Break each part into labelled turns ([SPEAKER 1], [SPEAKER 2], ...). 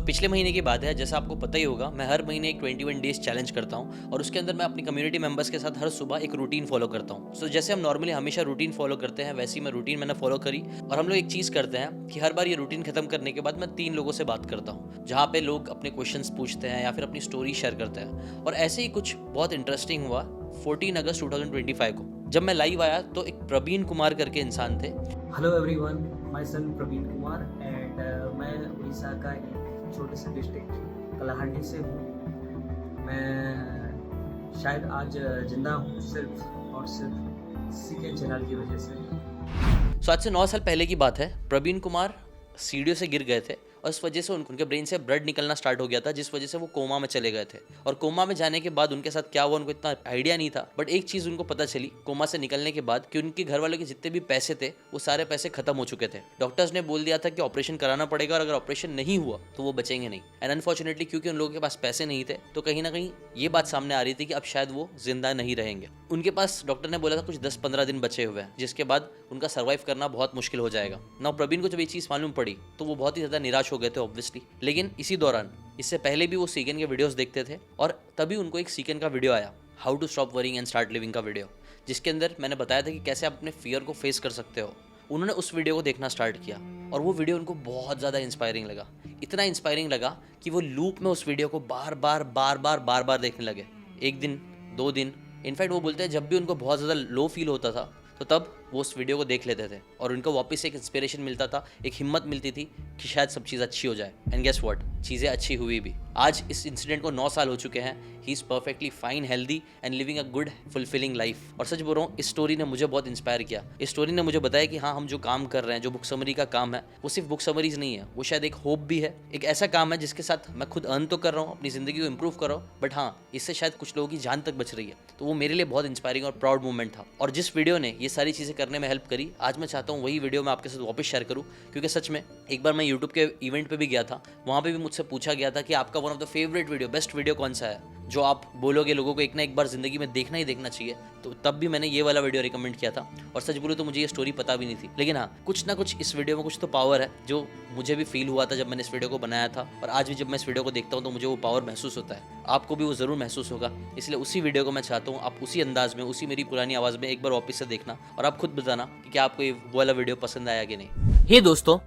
[SPEAKER 1] पिछले महीने की बात है, जैसा आपको पता ही होगा, मैं हर महीने एक 21 डेज चैलेंज करता हूँ और उसके अंदर मैं अपनी कम्युनिटी मेंबर्स के साथ हर सुबह एक रूटीन फॉलो करता हूँ। जैसे हम नॉर्मली हमेशा रूटीन फॉलो करते हैं, वैसे ही मैं रूटीन मैंने फॉलो करी और हम लोग एक चीज़ करते हैं कि हर बार ये रूटीन खत्म करने के बाद मैं 3 लोगों से बात करता हूँ, जहाँ पे लोग अपने क्वेश्चंस पूछते हैं या फिर अपनी स्टोरी शेयर करते हैं। और ऐसे ही कुछ बहुत इंटरेस्टिंग हुआ 14 अगस्त 2025 को जब मैं लाइव आया तो एक प्रवीण कुमार करके इंसान थे।
[SPEAKER 2] Hello everyone, my son Praveen Kumar and मैं उड़ीसा का एक छोटे से डिस्ट्रिक्ट कलाहांडी से हूँ। मैं शायद आज जिंदा हूँ सिर्फ और सिर्फ सीके चैनल की वजह से।
[SPEAKER 1] आज से 9 साल पहले की बात है। प्रवीण कुमार सीढ़ियों से गिर गए थे और इस वजह से उनके ब्रेन से ब्लड निकलना स्टार्ट हो गया था, जिस वजह से वो कोमा में चले गए थे। और कोमा में जाने के बाद उनके साथ क्या हुआ उनको इतना आइडिया नहीं था, बट एक चीज़ उनको पता चली कोमा से निकलने के बाद कि उनके घर वालों के जितने भी पैसे थे वो सारे पैसे खत्म हो चुके थे। डॉक्टर्स ने बोल दिया था कि ऑपरेशन कराना पड़ेगा और अगर ऑपरेशन नहीं हुआ तो वो बचेंगे नहीं। एंड अनफॉर्चुनेटली क्योंकि उन लोगों के पास पैसे नहीं थे तो कहीं ना कहीं ये बात सामने आ रही थी कि अब शायद वो जिंदा नहीं रहेंगे। उनके पास डॉक्टर ने बोला था कुछ 10-15 दिन बचे हुए हैं, जिसके बाद उनका सर्वाइव करना बहुत मुश्किल हो जाएगा। नाउ प्रवीण को जब ये चीज़ मालूम पड़ी तो वो बहुत ही ज़्यादा निराश हो गए थे ऑब्वियसली। लेकिन इसी दौरान, इससे पहले भी वो सीकेन के वीडियोस देखते थे और तभी उनको एक सीकेन का वीडियो आया, how to stop worrying and start living का वीडियो, जिसके अंदर मैंने बताया था कि कैसे आप अपने फियर को फेस कर सकते हो। उन्होंने उस वीडियो को देखना स्टार्ट किया और वो वीडियो उनको बहुत ज़्यादा इंस्पायरिंग लगा। इतना इंस्पायरिंग लगा कि वो लूप में उस वीडियो को बार बार देखने लगे। 1 दिन 2 दिन, इनफैक्ट वो बोलते हैं जब भी उनको बहुत ज़्यादा लो फील होता था तो तब वो उस वीडियो को देख लेते थे और उनको वापस एक इंस्पिरेशन मिलता था, एक हिम्मत मिलती थी कि शायद सब चीज़ अच्छी हो जाए। एंड गेस व्हाट, चीज़ें अच्छी हुई भी। आज इस इंसिडेंट को 9 साल हो चुके हैं। He is perfectly fine, healthy and living a good fulfilling life. और सच बोल रहा हूँ, इस स्टोरी ने मुझे बहुत इंस्पायर किया। इस स्टोरी ने मुझे बताया कि हाँ, हम जो काम कर रहे हैं, जो बुक समरी का काम है, वो सिर्फ बुक समरीज नहीं है, वो शायद एक होप भी है। एक ऐसा काम है जिसके साथ मैं खुद अर्न तो कर रहा हूँ, अपनी ज़िंदगी को इम्प्रूव कर रहा हूँ, बट हाँ, इससे शायद कुछ लोगों की जान तक बच रही है। तो वो मेरे लिए बहुत इंस्पायरिंग और प्राउड मोमेंट था। और जिस वीडियो ने ये सारी चीज़ें करने में हेल्प करी, आज मैं चाहता हूँ वही वीडियो मैं आपके साथ वापस शेयर करूँ। क्योंकि सच में एक बार मैं यूट्यूब के इवेंट पे भी गया था, वहाँ पे भी मुझसे पूछा गया था कि आपका one of the favourite video, best video कौन सा है जो आप बोलोगे लोगों को एक ना एक बार ज़िंदगी में देखना ही देखना चाहिए। तो तब भी मैंने ये वाला वीडियो रिकमेंड किया था। और सच बोलूँ तो मुझे ये स्टोरी पता भी नहीं थी, लेकिन हाँ, कुछ ना कुछ इस वीडियो में कुछ तो पावर है जो मुझे भी फील हुआ था जब मैंने इस वीडियो को बनाया था। और आज भी जब मैं इस वीडियो को देखता हूँ तो मुझे वो पावर महसूस होता है। आपको भी वो ज़रूर महसूस होगा। इसलिए उसी वीडियो को मैं चाहता हूँ आप उसी अंदाज में, उसी मेरी पुरानी आवाज़ में एक बार वापस से देखना और आप खुद बताना कि क्या आपको ये वो वाला वीडियो पसंद आया कि नहीं।
[SPEAKER 3] हे दोस्तों,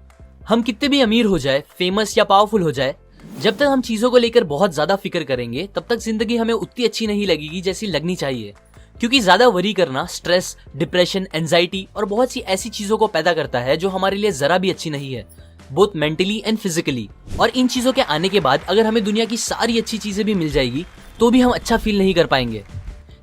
[SPEAKER 3] हम कितने भी अमीर हो जाए, फेमस या पावरफुल हो जाए, जब तक हम चीजों को लेकर बहुत ज्यादा फिक्र करेंगे तब तक जिंदगी हमें उतनी अच्छी नहीं लगेगी जैसी लगनी चाहिए। क्योंकि ज्यादा वरी करना स्ट्रेस, डिप्रेशन, एंजाइटी और बहुत सी ऐसी चीजों को पैदा करता है जो हमारे लिए जरा भी अच्छी नहीं है, बोथ मेंटली एंड फिजिकली। और इन चीजों के आने के बाद अगर हमें दुनिया की सारी अच्छी चीजें भी मिल जाएगी तो भी हम अच्छा फील नहीं कर पाएंगे।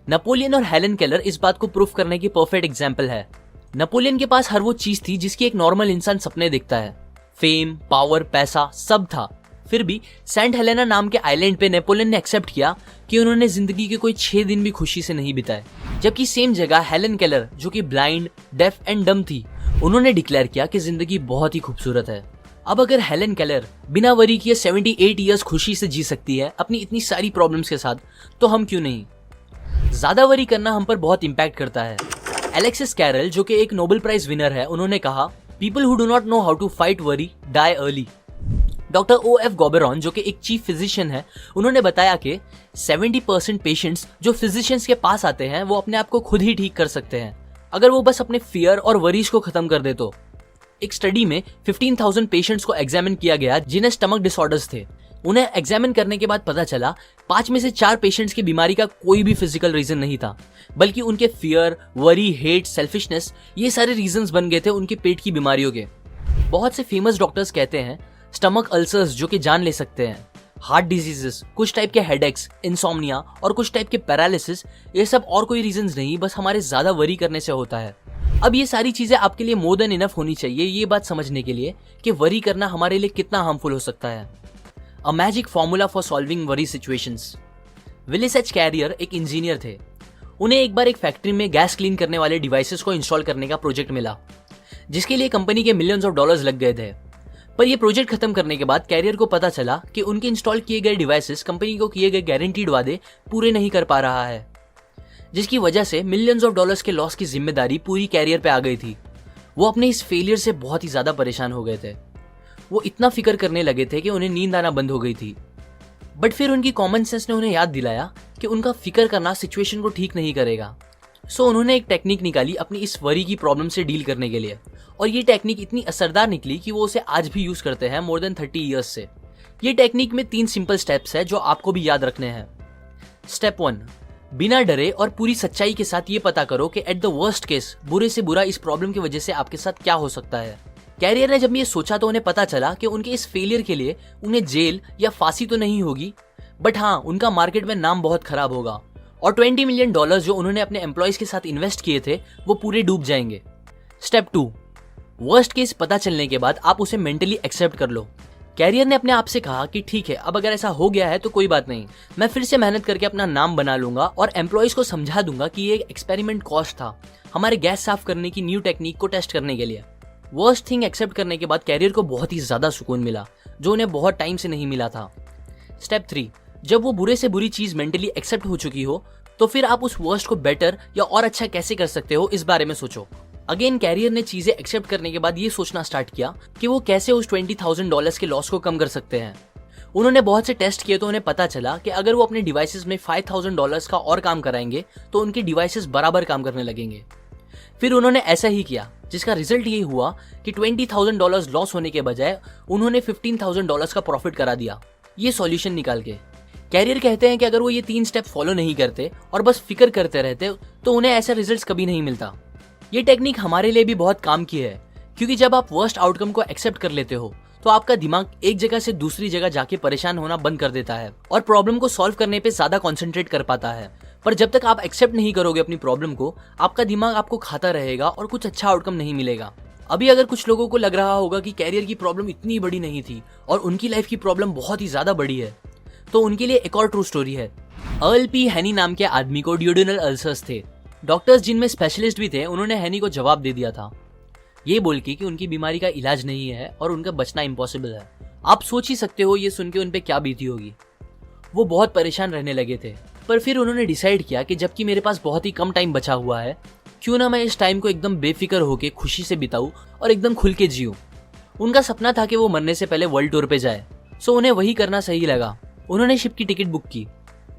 [SPEAKER 3] नेपोलियन और हेलन केलर इस बात को प्रूफ करने की परफेक्ट एग्जाम्पल है। नेपोलियन के पास हर वो चीज थी जिसकी एक नॉर्मल इंसान सपने देखता है। फेम, पावर, पैसा सब था। फिर भी सेंट हेलेना नाम के आइलैंड पे नेपोलियन ने एक्सेप्ट किया कि उन्होंने जिंदगी के कोई 6 दिन भी खुशी से नहीं बिताए। जबकि सेम जगह हेलन केलर, जो कि ब्लाइंड, डेफ एंड डम थी, उन्होंने डिक्लेयर किया कि जिंदगी बहुत ही खूबसूरत है। अब अगर हेलन केलर बिना वरी किए 78 ईयर्स खुशी से जी सकती है अपनी इतनी सारी प्रॉब्लम्स के साथ, तो हम क्यों नहीं। ज्यादा वरी करना हम पर बहुत इंपैक्ट करता है। एलेक्सिस कैरल, जो कि एक नोबेल प्राइज विनर है, उन्होंने कहा, people who do not know how to fight worry die early. Doctor OF गॉबेरॉन, जो कि एक चीफ फिजिशियन है, उन्होंने बताया कि 70% पेशेंट्स जो फिजिशियंस के पास आते हैं वो अपने आप को खुद ही ठीक कर सकते हैं अगर वो बस अपने फियर और वरीज को खत्म कर दे तो। एक स्टडी में 15,000 पेशेंट्स को एग्जामिन किया गया जिन्हें स्टमक डिसऑर्डर्स थे। उन्हें एग्जामिन करने के बाद पता चला 5 में से 4 पेशेंट्स की बीमारी का कोई भी फिजिकल रीजन नहीं था, बल्कि उनके फियर, वरी, हेट, सेल्फिशनेस, ये सारे रीजंस बन गए थे उनके पेट की बीमारियों के। बहुत से फेमस डॉक्टर्स कहते हैं स्टमक अल्सर्स जो कि जान ले सकते हैं, हार्ट डिजीजेस, कुछ टाइप के हेडेक्स, इंसोम्निया और कुछ टाइप के पैरालिसिस, ये सब और कोई रीजंस नहीं, बस हमारे ज्यादा वरी करने से होता है। अब ये सारी चीजें आपके लिए मोर देन इनफ होनी चाहिए ये बात समझने के लिए कि वरी करना हमारे लिए कितना हार्मफुल हो सकता है। A magic formula for solving worry situations. Willis H Carrier एक इंजीनियर थे। उन्हें एक बार एक फैक्ट्री में गैस क्लीन करने वाले डिवाइसेस को इंस्टॉल करने का प्रोजेक्ट मिला, जिसके लिए कंपनी के मिलियंस ऑफ डॉलर्स लग गए थे। पर यह प्रोजेक्ट खत्म करने के बाद कैरियर को पता चला कि उनके इंस्टॉल किए गए डिवाइसेस कंपनी को किए गए गारंटीड वादे पूरे नहीं कर पा रहा है, जिसकी वजह से मिलियंस ऑफ डॉलर्स के लॉस की जिम्मेदारी पूरी कैरियर पे आ गई थी। वो अपने इस फेलियर से बहुत ही ज्यादा परेशान हो गए थे। वो इतना फिक्र करने लगे थे कि उन्हें नींद आना बंद हो गई थी। बट फिर उनकी कॉमन सेंस ने उन्हें याद दिलाया कि उनका फिक्र करना सिचुएशन को ठीक नहीं करेगा। सो उन्होंने एक टेक्निक निकाली अपनी इस वरी की प्रॉब्लम से डील करने के लिए, और ये टेक्निक इतनी असरदार निकली कि वो उसे आज भी यूज करते हैं मोर देन 30 ईयर्स से। ये टेक्निक में 3 सिंपल स्टेप्स है जो आपको भी याद रखने हैं। स्टेप 1, बिना डरे और पूरी सच्चाई के साथ ये पता करो कि एट द वर्स्ट केस बुरे से बुरा इस प्रॉब्लम की वजह से आपके साथ क्या हो सकता है। कैरियर ने जब ये सोचा तो उन्हें पता चला कि उनके इस फेलियर के लिए उन्हें जेल या फांसी तो नहीं होगी, बट हाँ, उनका मार्केट में नाम बहुत खराब होगा और $20 मिलियन जो उन्होंने अपने एम्प्लॉयज के साथ इन्वेस्ट किए थे वो पूरे डूब जाएंगे। स्टेप 2, वर्स्ट केस पता चलने के बाद आप उसे मेंटली एक्सेप्ट कर लो। कैरियर ने अपने आप से कहा कि ठीक है, अब अगर ऐसा हो गया है तो कोई बात नहीं, मैं फिर से मेहनत करके अपना नाम बना लूंगा और एम्प्लॉयज को समझा दूंगा कि ये एक एक्सपेरिमेंट कॉस्ट था हमारे गैस साफ करने की न्यू टेक्निक को टेस्ट करने के लिए। वर्स्ट थिंग एक्सेप्ट करने के बाद कैरियर को बहुत ही ज्यादा सुकून मिला जो उन्हें बहुत टाइम से नहीं मिला था। स्टेप 3, जब वो बुरे से बुरी चीज मेंटली एक्सेप्ट हो चुकी हो तो फिर आप उस वर्स्ट को बेटर या और अच्छा कैसे कर सकते हो इस बारे में सोचो। अगेन कैरियर ने चीजें एक्सेप्ट करने के बाद ये सोचना स्टार्ट किया कि वो कैसे उस $20,000 के लॉस को कम कर सकते हैं। उन्होंने बहुत से टेस्ट किए तो उन्हें पता चला कि अगर वो अपने डिवाइसेस में $5,000 का और काम कराएंगे तो उनके डिवाइसेस बराबर काम करने लगेंगे। फिर उन्होंने ऐसा ही किया, जिसका रिजल्ट ये हुआ कि $20,000 लॉस होने के बजाय उन्होंने $15,000 का प्रॉफिट करा दिया ये सॉल्यूशन निकाल के। कैरियर कहते हैं कि अगर वो ये 3 स्टेप फॉलो नहीं करते और बस फिक्र करते रहते तो उन्हें ऐसा रिजल्ट्स कभी नहीं मिलता। ये टेक्निक हमारे लिए भी बहुत काम की है, क्योंकि जब आप वर्स्ट आउटकम को एक्सेप्ट कर लेते हो तो आपका दिमाग एक जगह से दूसरी जगह जाके परेशान होना बंद कर देता है और प्रॉब्लम को सॉल्व करने पे ज्यादा कॉन्सेंट्रेट कर पाता है। पर जब तक आप एक्सेप्ट नहीं करोगे अपनी प्रॉब्लम को, आपका दिमाग आपको खाता रहेगा और कुछ अच्छा आउटकम नहीं मिलेगा। अभी अगर कुछ लोगों को लग रहा होगा कि कैरियर की प्रॉब्लम इतनी बड़ी नहीं थी और उनकी लाइफ की प्रॉब्लम बहुत ही ज्यादा बड़ी है, तो उनके लिए एक और ट्रू स्टोरी है। अर्ल पी हैनी नाम के आदमी को ड्यूडेनल अल्सर्स थे। डॉक्टर्स जिनमें स्पेशलिस्ट भी थे उन्होंने हैनी को जवाब दे दिया था ये बोल के कि उनकी बीमारी का इलाज नहीं है और उनका बचना इम्पॉसिबल है। आप सोच ही सकते हो ये सुन के उन पे क्या बीती होगी। वो बहुत परेशान रहने लगे थे, पर फिर उन्होंने डिसाइड किया कि जबकि मेरे पास बहुत ही कम टाइम बचा हुआ है, क्यों ना मैं इस टाइम को एकदम बेफिक्र होके खुशी से बिताऊं और एकदम खुल के जीऊं। उनका सपना था कि वो मरने से पहले वर्ल्ड टूर पे जाए, सो उन्हें वही करना सही लगा। उन्होंने शिप की टिकट बुक की।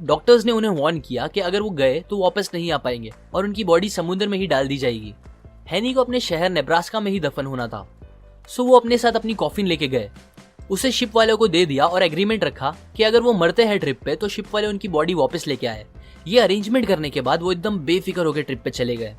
[SPEAKER 3] डॉक्टर्स ने उन्हें वार्न किया कि अगर वो गए तो वापस नहीं आ पाएंगे और उनकी बॉडी समुद्र में ही डाल दी जाएगी। हैनी को अपने शहर नेब्रास्का में ही दफन होना था, सो वो अपने साथ अपनी कॉफिन लेके गए, उसे शिप वालों को दे दिया और एग्रीमेंट रखा कि अगर वो मरते हैं ट्रिप पे तो शिप वाले उनकी बॉडी वापस लेके आए। ये अरेंजमेंट करने के बाद वो एकदम बेफिक्र होकर ट्रिप पे चले गए।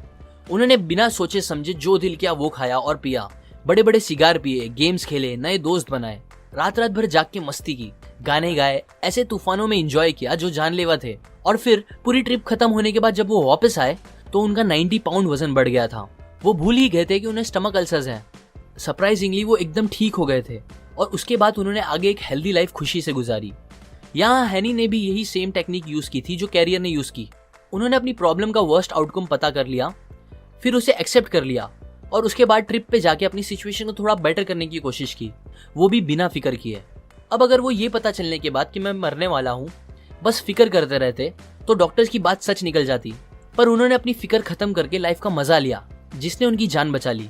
[SPEAKER 3] उन्होंने बिना सोचे समझे जो दिल किया वो खाया और पिया, बड़े बड़े सिगार पिए, गेम्स खेले, नए दोस्त बनाए, रात रात भर जाग के मस्ती की, गाने गाए, ऐसे तूफानों में एंजॉय किया जो जानलेवा थे। और फिर पूरी ट्रिप खत्म होने के बाद जब वो वापस आए तो उनका 90 पाउंड वजन बढ़ गया था। वो भूल ही गए थे कि उन्हें स्टमक अल्सर्स हैं। सरप्राइजिंगली वो एकदम ठीक हो गए थे और उसके बाद उन्होंने आगे एक हेल्दी लाइफ खुशी से गुजारी। यहाँ हैनी ने भी यही सेम टेक्निक यूज की थी जो कैरियर ने यूज की। उन्होंने अपनी प्रॉब्लम का वर्स्ट आउटकम पता कर लिया, फिर उसे एक्सेप्ट कर लिया और उसके बाद ट्रिप पे जाके अपनी सिचुएशन को थोड़ा बेटर करने की कोशिश की, वो भी बिना फिक्र किए। अब अगर वो ये पता चलने के बाद कि मैं मरने वाला हूँ बस फिक्र करते रहते तो डॉक्टर्स की बात सच निकल जाती, पर उन्होंने अपनी फिक्र खत्म करके लाइफ का मजा लिया जिसने उनकी जान बचा ली।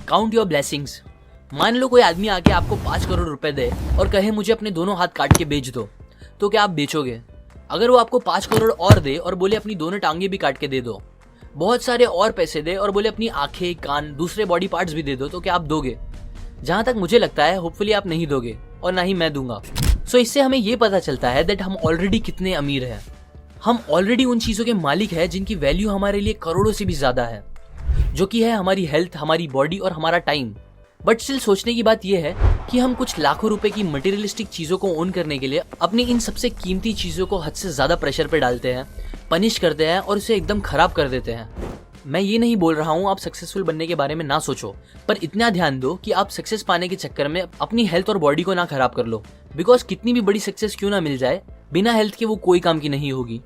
[SPEAKER 3] Count your blessings. मान लो कोई आदमी आके आपको 5 करोड़ रुपए दे और कहे मुझे अपने दोनों हाथ काट के बेच दो, तो क्या आप बेचोगे? अगर वो आपको 5 करोड़ और दे और बोले अपनी दोनों टांगे भी काट के दे दो, बहुत सारे और पैसे दे और बोले अपनी आंखें, कान, दूसरे बॉडी पार्ट्स भी दे दो, तो क्या आप दोगे? जहां तक मुझे लगता है होपफुली आप नहीं दोगे और ना ही मैं दूंगा। सो इससे हमें ये पता चलता है दैट हम ऑलरेडी कितने अमीर हैं। हम ऑलरेडी उन चीजों के मालिक हैं जिनकी वैल्यू हमारे लिए करोड़ों से भी ज्यादा है, जो कि है हमारी हेल्थ, हमारी बॉडी और हमारा टाइम। बट स्टिल सोचने की बात यह है कि हम कुछ लाखों रुपए की मटेरियलिस्टिक चीजों को ओन करने के लिए अपनी इन सबसे कीमती चीजों को हद से ज्यादा प्रेशर पे डालते हैं, पनिश करते हैं और उसे एकदम खराब कर देते हैं। मैं ये नहीं बोल रहा हूँ आप सक्सेसफुल बनने के बारे में ना सोचो, पर इतना ध्यान दो कि आप सक्सेस पाने के चक्कर में अपनी हेल्थ और बॉडी को ना खराब कर लो, बिकॉज कितनी भी बड़ी सक्सेस क्यों ना मिल जाए, बिना हेल्थ के वो कोई काम की नहीं होगी।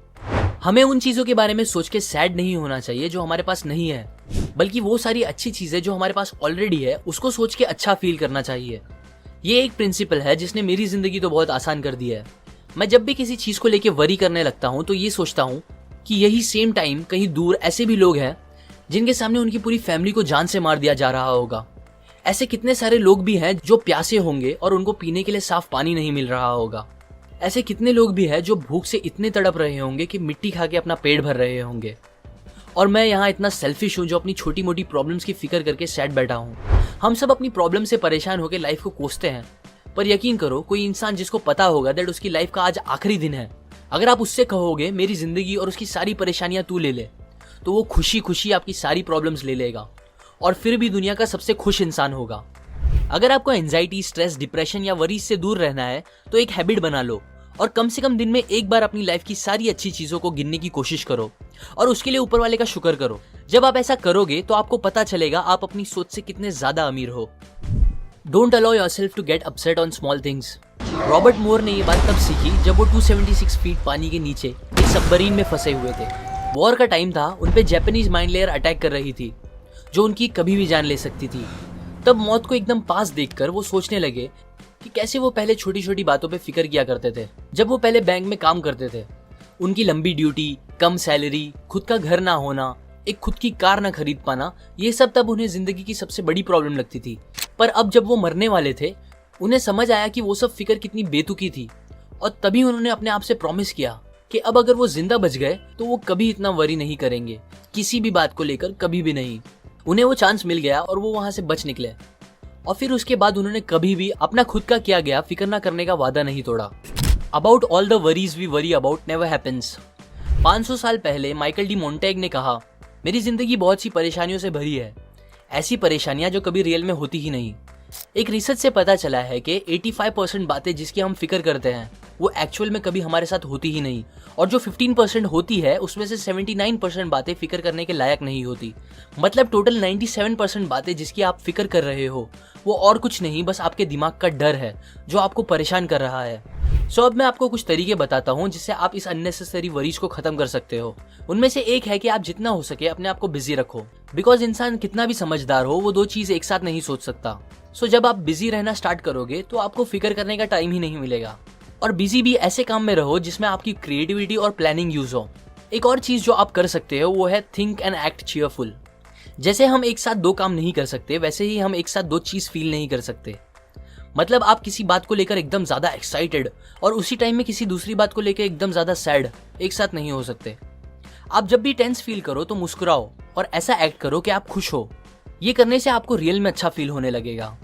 [SPEAKER 3] हमें उन चीजों के बारे में सोच के सैड नहीं होना चाहिए जो हमारे पास नहीं है, बल्कि वो सारी अच्छी चीजें जो हमारे पास ऑलरेडी है उसको सोच के अच्छा फील करना चाहिए। ये एक प्रिंसिपल है जिसने मेरी जिंदगी तो बहुत आसान कर दी है। मैं जब भी किसी चीज को लेके वरी करने लगता हूँ तो ये सोचता हूँ कि यही सेम टाइम कहीं दूर ऐसे भी लोग हैं जिनके सामने उनकी पूरी फैमिली को जान से मार दिया जा रहा होगा। ऐसे कितने सारे लोग भी हैं जो प्यासे होंगे और उनको पीने के लिए साफ पानी नहीं मिल रहा होगा। ऐसे कितने लोग भी हैं जो भूख से इतने तड़प रहे होंगे कि मिट्टी खा के अपना पेट भर रहे होंगे। और मैं यहाँ इतना सेल्फिश हूँ जो अपनी छोटी मोटी प्रॉब्लम्स की फिक्र करके सैड बैठा हूँ। हम सब अपनी प्रॉब्लम से परेशान होकर लाइफ को कोसते हैं, पर यकीन करो कोई इंसान जिसको पता होगा दैट उसकी लाइफ का आज आखिरी दिन है, अगर आप उससे कहोगे मेरी जिंदगी और उसकी सारी परेशानियां तू ले ले, तो वो खुशी खुशी आपकी सारी प्रॉब्लम्स ले लेगा और फिर भी दुनिया का सबसे खुश इंसान होगा। अगर आपको एंजाइटी, स्ट्रेस, डिप्रेशन या वरीज से दूर रहना है तो एक हैबिट बना लो और कम से कम दिन में एक बार अपनी लाइफ की सारी अच्छी चीजों को गिनने की कोशिश करो और उसके लिए ऊपर वाले का शुक्र करो। जब आप ऐसा करोगे तो आपको पता चलेगा आप अपनी सोच से कितने ज्यादा अमीर हो। Don't allow yourself to get upset on small things. Robert More ने ये बात तब सीखी जब वो 276 फीट पानी के नीचे एक सबमरीन में फंसे हुए थे। वॉर का टाइम था, उन पे जापानीज माइन लेयर अटैक कर रही थी जो उनकी कभी भी जान ले सकती थी। तब मौत को एकदम पास देखकर वो सोचने लगे कि कैसे वो पहले छोटी छोटी बातों पे फिक्र किया करते थे। जब वो पहले बैंक में काम करते थे, उनकी लंबी ड्यूटी, कम सैलरी, खुद का घर ना होना, एक खुद की कार ना खरीद पाना, ये सब तब उन्हें जिंदगी की सबसे बड़ी प्रॉब्लम लगती थी। पर अब जब वो मरने वाले थे, उन्हें समझ आया कि वो सब फिक्र कितनी बेतुकी थी और तभी उन्होंने अपने आप से प्रॉमिस किया कि अब अगर वो जिंदा बच गए तो वो कभी इतना वरी नहीं करेंगे, किसी भी बात को लेकर कभी भी नहीं। उन्हें वो चांस मिल गया और वो वहां से बच निकले और फिर उसके बाद उन्होंने कभी भी अपना खुद का किया गया फिक्र ना करने का वादा नहीं तोड़ा। About all the worries we worry about never happens. 500 साल पहले माइकल डी मोंटेग ने कहा, मेरी जिंदगी बहुत सी परेशानियों से भरी है, ऐसी परेशानियां जो कभी रियल में होती ही नहीं। एक रिसर्च से पता चला है कि 85% बातें जिसकी हम फिक्र करते हैं वो एक्चुअल में कभी हमारे साथ होती ही नहीं, और जो 15% होती है उसमें से 79% बातें फिक्र करने के लायक नहीं होती। मतलब टोटल 97% बातें जिसकी आप फिक्र कर रहे हो वो और कुछ नहीं, बस आपके दिमाग का डर है जो आपको परेशान कर रहा है। सो अब मैं आपको कुछ तरीके बताता हूँ जिससे आप इस अननेसेसरी वरीज को खत्म कर सकते हो। उनमें से एक है कि आप जितना हो सके अपने आप को बिजी रखो, बिकॉज इंसान कितना भी समझदार हो वो दो चीज एक साथ नहीं सोच सकता। सो जब आप बिजी रहना स्टार्ट करोगे तो आपको फिक्र करने का टाइम ही नहीं मिलेगा। और बिजी भी ऐसे काम में रहो जिसमें आपकी क्रिएटिविटी और प्लानिंग यूज हो। एक और चीज जो आप कर सकते हो वो है थिंक एंड एक्ट चीयरफुल। जैसे हम एक साथ दो काम नहीं कर सकते, वैसे ही हम एक साथ दो चीज फील नहीं कर सकते। मतलब आप किसी बात को लेकर एकदम ज्यादा एक्साइटेड और उसी टाइम में किसी दूसरी बात को लेकर एकदम ज्यादा सैड एक साथ नहीं हो सकते। आप जब भी टेंस फील करो तो मुस्कुराओ और ऐसा एक्ट करो कि आप खुश हो। ये करने से आपको रियल में अच्छा फील होने लगेगा।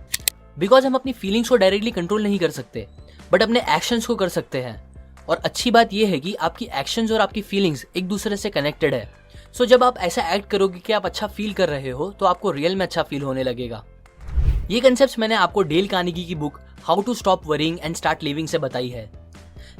[SPEAKER 3] बिकॉज हम अपनी फीलिंग्स को डायरेक्टली कंट्रोल नहीं कर सकते, बट अपने एक्शंस को कर सकते हैं। और अच्छी बात यह है कि आपकी एक्शंस और आपकी फीलिंग्स एक दूसरे से कनेक्टेड है। सो जब आप ऐसा एक्ट करोगे कि आप अच्छा फील कर रहे हो तो आपको रियल में अच्छा फील होने लगेगा। ये कंसेप्ट मैंने आपको डेल कार्नेगी की book how to stop worrying and start living से बताई है,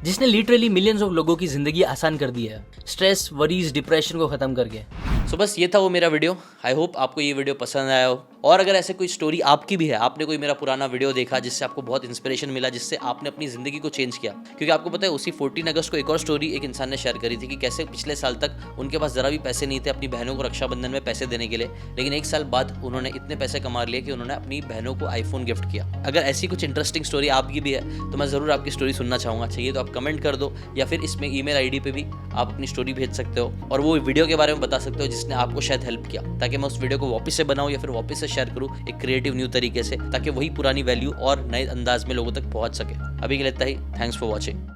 [SPEAKER 3] जिसने लिटरली मिलियंस ऑफ लोगों की जिंदगी आसान कर दी है, स्ट्रेस, वरीज, डिप्रेशन को खत्म करके।
[SPEAKER 1] सो बस ये था वो मेरा वीडियो। आई होप आपको ये वीडियो पसंद आया हो। और अगर ऐसे कोई स्टोरी आपकी भी है, आपने कोई मेरा पुराना वीडियो देखा जिससे आपको बहुत इंस्पिरेशन मिला, जिससे आपने अपनी ज़िंदगी को चेंज किया, क्योंकि आपको पता है उसी 14 अगस्त को एक और स्टोरी एक इंसान ने शेयर करी थी कि कैसे पिछले साल तक उनके पास ज़रा भी पैसे नहीं थे अपनी बहनों को रक्षाबंधन में पैसे देने के लिए, लेकिन एक साल बाद उन्होंने इतने पैसे कमा लिए कि उन्होंने अपनी बहनों को आईफोन गिफ्ट किया। अगर ऐसी कुछ इंटरेस्टिंग स्टोरी आपकी भी है तो मैं ज़रूर आपकी स्टोरी सुनना चाहूँगा। चाहिए तो आप कमेंट कर दो या फिर इसमें ईमेल आईडी पे भी आप अपनी स्टोरी भेज सकते हो और वो वीडियो के बारे में बता सकते हो जिसने आपको शायद हेल्प किया, ताकि मैं उस वीडियो को वापस से बनाऊँ या फिर वापस से शेयर करूँ एक क्रिएटिव न्यू तरीके से, ताकि वही पुरानी वैल्यू और नए अंदाज में लोगों तक पहुंच सके। अभी के लिए इतना ही। Thanks for watching.